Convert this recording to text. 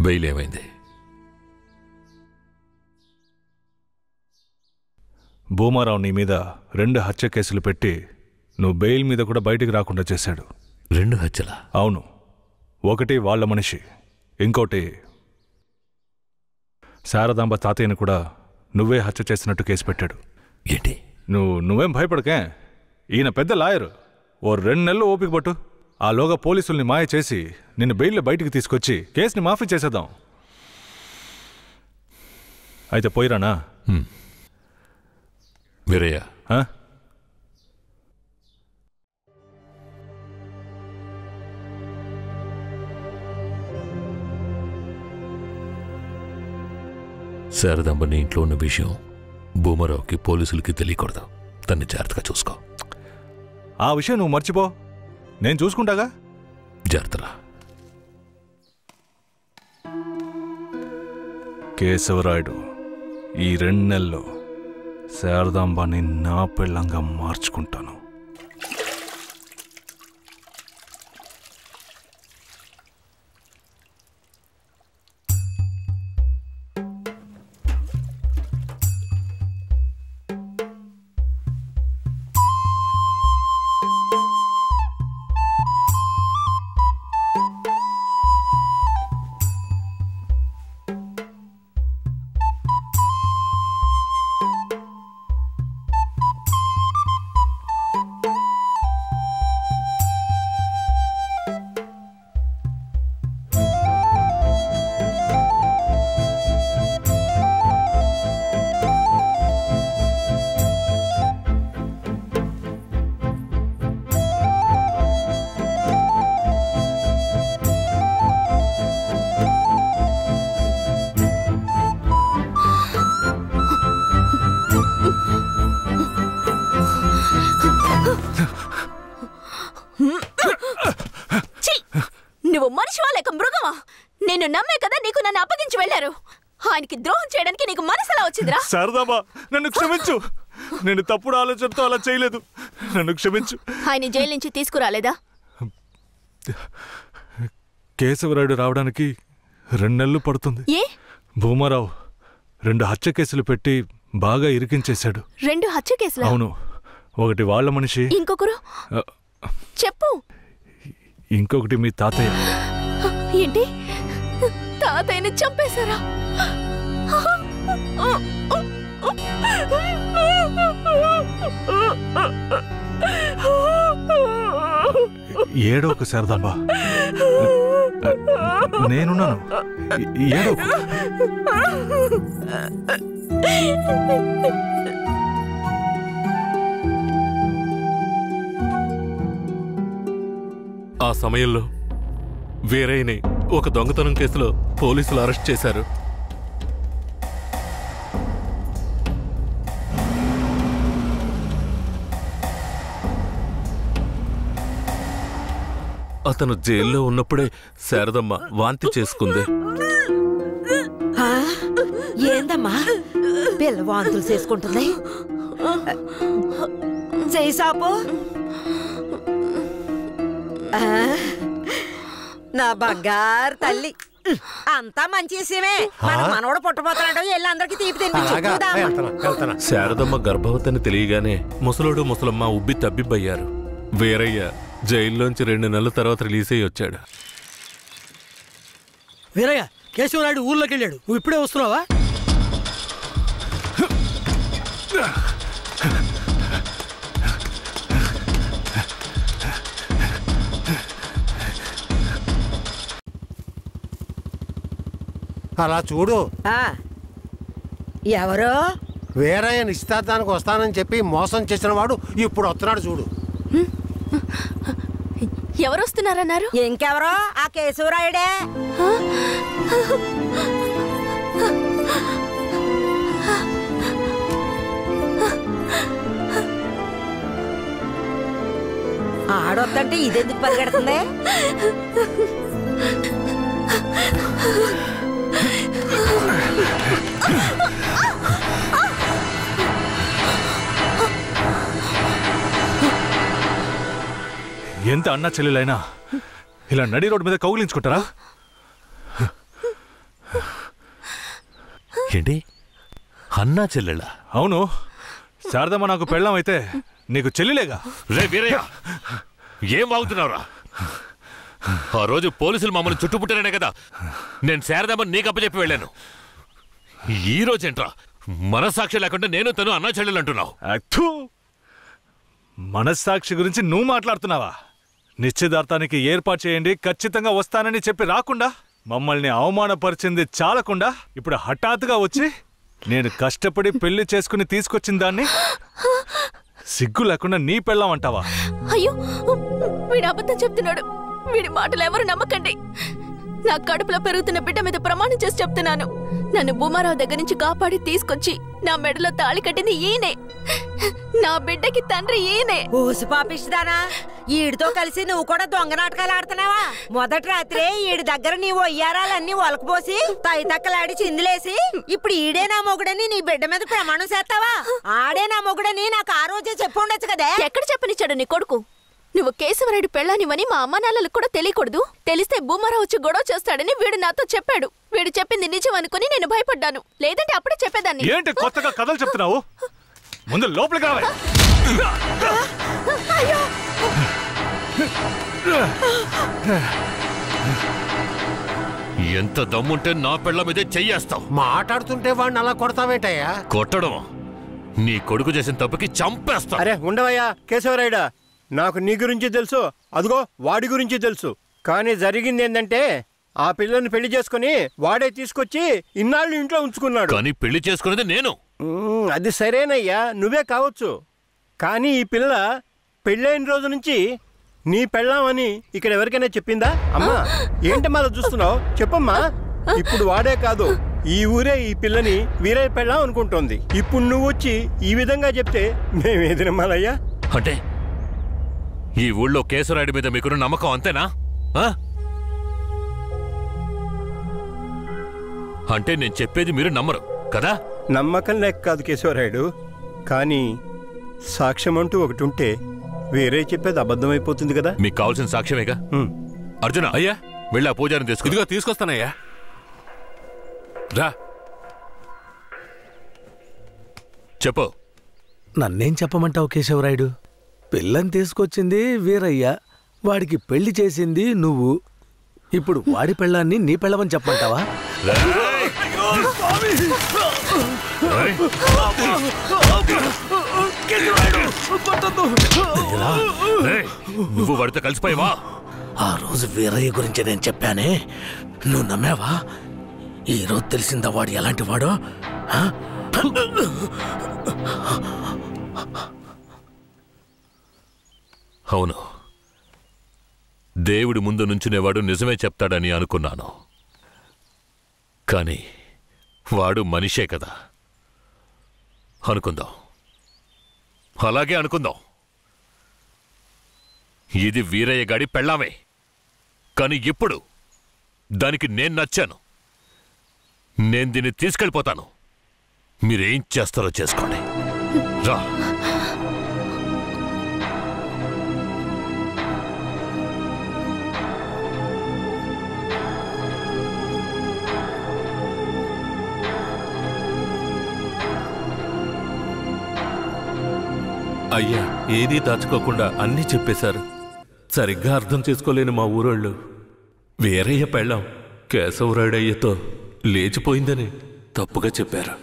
Bail ఏమైంది? భూమారావు నీ మీద 2 హత్య కేసులు పెట్టి నువ్వు బెయిల్ మీద కూడా బయటికి రాకుండా చేశాడు. 2 హత్యలా? అవును. ఒకటి వాళ్ళ మనిషి, ఇంకోటి శారదాంబ తాతయ్యను కూడా నువ్వే హత్య చేసినట్టు కేసు పెట్టాడు. ఏంటి? నువ్వేం భయపడకే. ఈయన పెద్ద లాయరు. ఓ 2 నెలలు ఓపిక పట్టు. ఆలోగా పోలీసుల్ని మాయ చేసి నిన్ను బెయిల్లో బయటికి తీసుకొచ్చి కేసుని మాఫీ చేసేద్దాం. అయితే పోయిరానా? వీరయ్య, శారదాంబ నీ ఇంట్లో ఉన్న విషయం భూమారావుకి పోలీసులకి తెలియకూడదు. తన్ని జాగ్రత్తగా చూసుకో. ఆ విషయం నువ్వు మర్చిపో, నేను చూసుకుంటాగా. జాగ్రత్తరా. కేశవరాయుడు, ఈ 2 నెలల్లో శారదాంబాని నా పెళ్ళంగా మార్చుకుంటాను. నువ్వు మనిషివా లేక మృగమా? నేను నమ్మే కదా నీకు నన్ను అప్పగించి వెళ్లారు. ఆయనకి ద్రోహం చేయడానికి నీకు మనసులా వచ్చిందిరా? శారదాంబ, నన్ను క్షమించు. నేను తప్పుడు ఆలోచనతో అలా చేయలేదు. నన్ను క్షమించు. ఆయన జైలు నుంచి తీసుకురాలేదా? కేశవరాయుడు రావడానికి 2 నెలలు పడుతుంది. ఏ? భూమారావు 2 హత్య కేసులు పెట్టి బాగా ఇరికించేశాడు. 2 హత్య కేసులు? అవును. ఒకటి వాళ్ళ మనిషి, ఇంకొకరు చెప్పు. ఇంకొకటి మీ తాతయ్య. ఏంటి? తాతయ్యని చంపేశారా? ఏడోకు శారదాంబ, నేనున్నాను. ఏడోకు. ఆ సమయంలో వీరయ్యని ఒక దొంగతనం కేసులో పోలీసులు అరెస్ట్ చేశారు. అతను జైల్లో ఉన్నప్పుడే శారదమ్మ వాంతి చేసుకుంది. ఏందమ్మా పిల్ల వాంతులు చేసుకుంటుంది? చేసాపు నా బంగారు తల్లి, అంతా మంచి విషయమే. మన మనవడు పుట్టబోతున్నాడు, వెళ్ళి అందరికి తీపి తెప్పించు. శారదమ్మ గర్భవతిని తెలియగానే ముసలోడు ముసలమ్మ ఉబ్బి తబ్బిబ్బయ్యారు. వీరయ్య జైల్లోంచి 2 నెలల తర్వాత రిలీజ్ అయ్యి వచ్చాడు. వీరయ్య, కేశవరాయుడు ఊర్లోకి వెళ్ళాడు. నువ్వు ఇప్పుడే వస్తున్నావా? అలా చూడు. ఎవరో వీరయ్య నిశ్చితార్థానికి వస్తానని చెప్పి మోసం చేసిన వాడు ఇప్పుడు వస్తున్నాడు చూడు. ఎవరు వస్తున్నారన్నారు? ఇంకెవరో ఆ కేశవరాయుడే. ఆడొద్దంటే ఇదెందుకు పరిగెడుతుంది? ఎంత అన్నా చెల్లెలైనా ఇలా నడి రోడ్డు మీద కౌగిలించుకుంటారా? ఏంటి అన్నా చెల్లెళ్ళ? అవును, శారదమ్మ నాకు పెళ్ళాం అయితే నీకు చెల్లిలేగా. రే వీరయ్య, ఏం వాగుతున్నావురా? ఆ రోజు పోలీసులు మమ్మల్ని చుట్టుముట్టారనే కదా నేను శారదమ్మని నీకు అప్పచెప్పి వెళ్ళాను. ఈ రోజేంట్రా మనస్సాక్షి లేకుండా నేను తను అన్నా చెల్లెలు అంటున్నావు? మనస్సాక్షి గురించి నువ్వు మాట్లాడుతున్నావా? నిశ్చితార్థానికి ఏర్పాటు చేయండి, ఖచ్చితంగా వస్తానని చెప్పి రాకుండా మమ్మల్ని అవమానపరిచింది చాలకుండా ఇప్పుడు హఠాత్తుగా వచ్చి నేను కష్టపడి పెళ్లి చేసుకుని తీసుకొచ్చిన దాన్ని సిగ్గు లేకుండా నీ పెళ్ళాం అంటావా? అయ్యో, వీడు అబద్ధం చెప్తున్నాడు. వీడి మాటలు ఎవరు నమ్మకండి. నా కడుపులో పెరుగుతున్న బిడ్డ మీద ప్రమాణం చేసి చెప్తున్నాను. నన్ను భూమారావు దగ్గర నుంచి కాపాడి తీసుకొచ్చి నా మెడలో తాళి కట్టింది ఈయనే. నా బిడ్డకి తండ్రి ఈయనే. ఊసి పాపిస్తానా? ఈడితో కలిసి నువ్వు కూడా దొంగ నాటకాలు ఆడుతున్నావా? మొదటి రాత్రే ఈడి దగ్గర నీ ఒయ్యారాలన్నీ ఒలకపోసి తైతక్కలాడి చిందులేసి ఇప్పుడు ఈడే నా మొగుడని నీ బిడ్డ మీద ప్రమాణం చేస్తావా? ఆడే నా మొగుడని నాకు ఆ రోజే చెప్పు ఉండొచ్చు కదే. ఎక్కడ చెప్పనిచ్చాడు నీ కొడుకు? నువ్వు కేశవరాయుడు పెళ్ళానివని మా అమ్మ నాన్నలకు కూడా తెలియకూడదు. తెలిస్తే భూమారావు వచ్చి గొడవ చేస్తాడని వీడు నాతో చెప్పాడు. వీడు చెప్పింది నిజం అనుకుని నేను భయపడ్డాను. లేదంటే అప్పుడే చెప్పేదాన్ని. ఏంటి కొత్తగా కథలు చెప్తున్నావు? ముందు లోపలికి రావే. ఎంత దమ్ముంటే నా పెళ్ళ మీదే చెయ్యేస్తావు? మాట్లాడుతుంటే వాడిని అలా కొడతావేంటయ్యా? కొట్టడం నీ కొడుకు చేసిన తప్పుకి చంపేస్తా. అరే ఉండవయ్యా కేశవరాయుడా, నాకు నీ గురించి తెలుసు, అదిగో వాడి గురించి తెలుసు. కానీ జరిగింది ఏంటంటే ఆ పిల్లని పెళ్లి చేసుకుని వాడే తీసుకొచ్చి ఇన్నాళ్ళు ఇంట్లో ఉంచుకున్నాడు. కానీ పెళ్లి చేసుకునేది నేను. అది సరేనయ్యా, నువ్వే కావచ్చు. కానీ ఈ పిల్ల పెళ్ళైన రోజు నుంచి నీ పెళ్ళామని ఇక్కడ ఎవరికైనా చెప్పిందా? అమ్మా ఏంటి మళ్ళీ చూస్తున్నావు? చెప్పమ్మా. ఇప్పుడు వాడే కాదు, ఈ ఊరే ఈ పిల్లని వీరయ్య పెళ్ళాం అనుకుంటోంది. ఇప్పుడు నువ్వు వచ్చి ఈ విధంగా చెప్తే మేమేది నమ్మాలయ్యా? అంటే ఈ ఊళ్ళో కేశవరాయుడి మీద మీకున్న నమ్మకం అంతేనా? అంటే నేను చెప్పేది మీరు నమ్మరు కదా? నమ్మకం లేక కాదు కేశవరాయుడు, కానీ సాక్ష్యం అంటూ ఒకటి ఉంటే వేరే చెప్పేది అబద్ధమైపోతుంది కదా. మీకు కావాల్సిన సాక్ష్యమేగా. అర్జున, అయ్యా, వెళ్ళి ఆ పూజారిని తీసుకు. ఇదిగో తీసుకొస్తానయ్యా. రా. చెప్పు. నన్నేం చెప్పమంటావు కేశవరాయుడు? పిల్లని తీసుకొచ్చింది వీరయ్య, వాడికి పెళ్లి చేసింది నువ్వు. ఇప్పుడు వాడి పెళ్ళాన్ని నీ పెళ్ళమని చెప్పమంటావా? నువ్వు వాడితో కలిసిపోయావా? ఆ రోజు వీరయ్య గురించి నేను చెప్పానే, నువ్వు నమ్మావా? ఈరోజు తెలిసిందా వాడు ఎలాంటి వాడో? అవును, దేవుడి ముందు నుంచునేవాడు నిజమే చెప్తాడని అనుకున్నాను. కానీ వాడు మనిషే కదా. అనుకుందాం, అలాగే అనుకుందాం. ఇది వీరయ్య గాడి పెళ్ళామే. కానీ ఇప్పుడు దానికి నేను నచ్చాను. నేను దీన్ని తీసుకెళ్ళిపోతాను. మీరేం చేస్తారో చేసుకోండి. రా. అయ్యా, ఏదీ దాచుకోకుండా అన్నీ చెప్పేశారు. సరిగ్గా అర్థం చేసుకోలేని మా ఊరోళ్ళు వీరయ్య పెళ్ళాం కేశవరాయుడయ్యతో లేచిపోయిందని తప్పుగా చెప్పారు.